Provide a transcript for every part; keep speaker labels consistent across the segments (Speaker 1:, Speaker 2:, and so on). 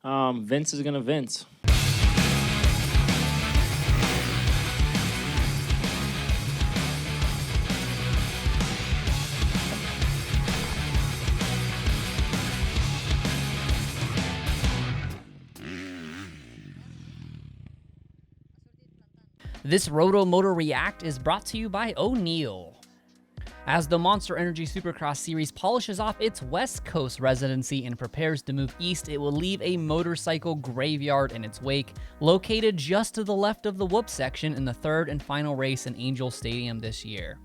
Speaker 1: Vince is going to Vince.
Speaker 2: This RotoMoto React is brought to you by O'Neal. As the Monster Energy Supercross Series polishes off its West Coast residency and prepares to move east, it will leave a motorcycle graveyard in its wake, located just to the left of the whoop section in the third and final race in Angel Stadium this year.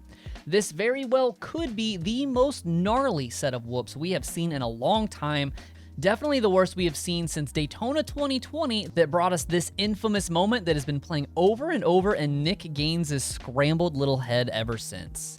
Speaker 2: This very well could be the most gnarly set of whoops we have seen in a long time. Definitely the worst we have seen since Daytona 2020 that brought us this infamous moment that has been playing over and over in Nick Gaines' scrambled little head ever since.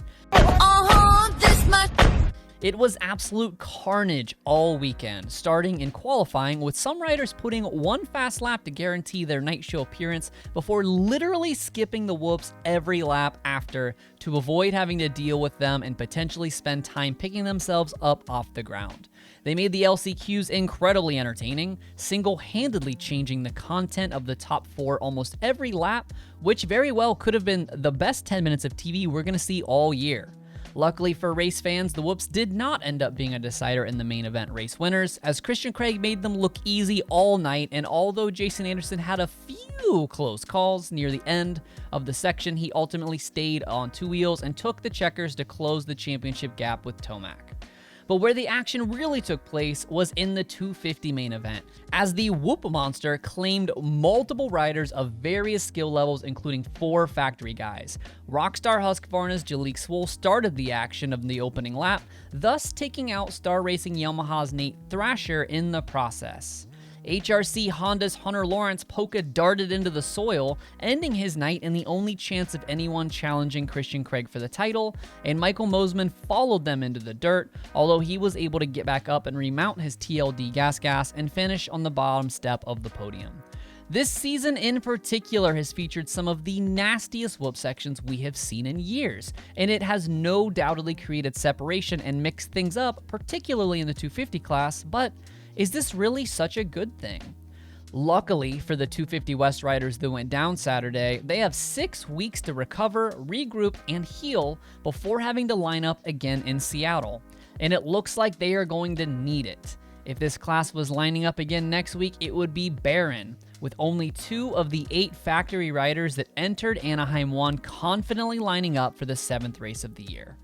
Speaker 2: It was absolute carnage all weekend, starting in qualifying with some riders putting one fast lap to guarantee their night show appearance before literally skipping the whoops every lap after to avoid having to deal with them and potentially spend time picking themselves up off the ground. They made the LCQs incredibly entertaining, single-handedly changing the content of the top four almost every lap, which very well could have been the best 10 minutes of TV we're going to see all year. Luckily for race fans, the whoops did not end up being a decider in the main event race winners, as Christian Craig made them look easy all night, and although Jason Anderson had a few close calls near the end of the section, he ultimately stayed on two wheels and took the checkers to close the championship gap with Tomac. But where the action really took place was in the 250 main event, as the Whoop Monster claimed multiple riders of various skill levels, including 4 factory guys. Rockstar Husqvarna's Jalek Swoll started the action of the opening lap, thus taking out Star Racing Yamaha's Nate Thrasher in the process. HRC Honda's Hunter Lawrence polka darted into the soil, ending his night in the only chance of anyone challenging Christian Craig for the title, and Michael Mosiman followed them into the dirt, although he was able to get back up and remount his TLD gas and finish on the bottom step of the podium. This season in particular has featured some of the nastiest whoop sections we have seen in years, and it has no doubtedly created separation and mixed things up, particularly in the 250 class, but is this really such a good thing? Luckily for the 250 West riders that went down Saturday, they have 6 weeks to recover, regroup, and heal before having to line up again in Seattle. And it looks like they are going to need it. If this class was lining up again next week, it would be barren, with only 2 of the 8 factory riders that entered Anaheim 1 confidently lining up for the 7th race of the year.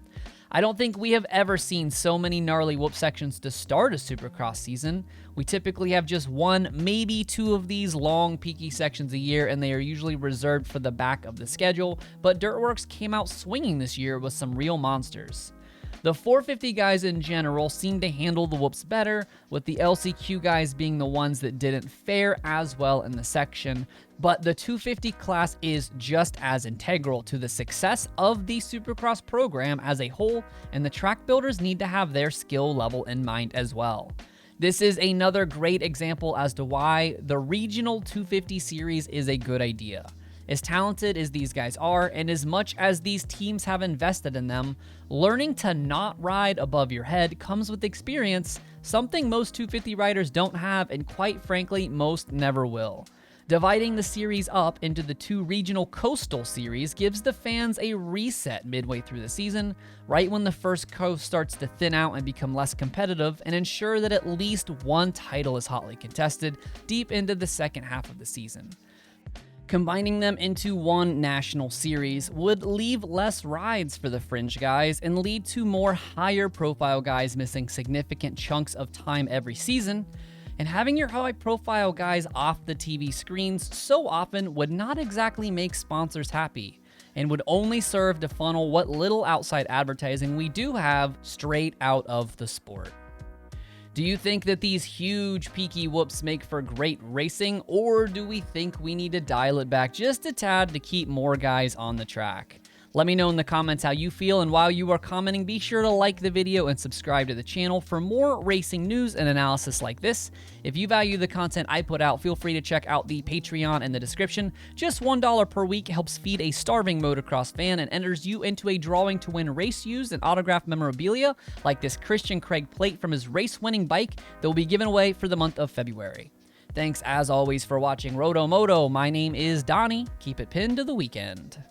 Speaker 2: I don't think we have ever seen so many gnarly whoop sections to start a Supercross season. We typically have just 1, maybe 2 of these long, peaky sections a year, and they are usually reserved for the back of the schedule, but Dirtworks came out swinging this year with some real monsters. The 450 guys in general seem to handle the whoops better, with the LCQ guys being the ones that didn't fare as well in the section, but the 250 class is just as integral to the success of the Supercross program as a whole, and the track builders need to have their skill level in mind as well. This is another great example as to why the regional 250 series is a good idea. As talented as these guys are, and as much as these teams have invested in them, learning to not ride above your head comes with experience, something most 250 riders don't have, and quite frankly, most never will. Dividing the series up into the 2 regional coastal series gives the fans a reset midway through the season, right when the first coast starts to thin out and become less competitive, and ensure that at least one title is hotly contested deep into the second half of the season. Combining them into one national series would leave less rides for the fringe guys and lead to more higher profile guys missing significant chunks of time every season, and having your high profile guys off the TV screens so often would not exactly make sponsors happy, and would only serve to funnel what little outside advertising we do have straight out of the sport. Do you think that these huge peaky whoops make for great racing, or do we think we need to dial it back just a tad to keep more guys on the track? Let me know in the comments how you feel, and while you are commenting, be sure to like the video and subscribe to the channel for more racing news and analysis like this. If you value the content I put out, feel free to check out the Patreon in the description. Just $1 per week helps feed a starving motocross fan and enters you into a drawing to win race used and autographed memorabilia like this Christian Craig plate from his race-winning bike that will be given away for the month of February. Thanks as always for watching RotoMoto. My name is Donnie. Keep it pinned to the weekend.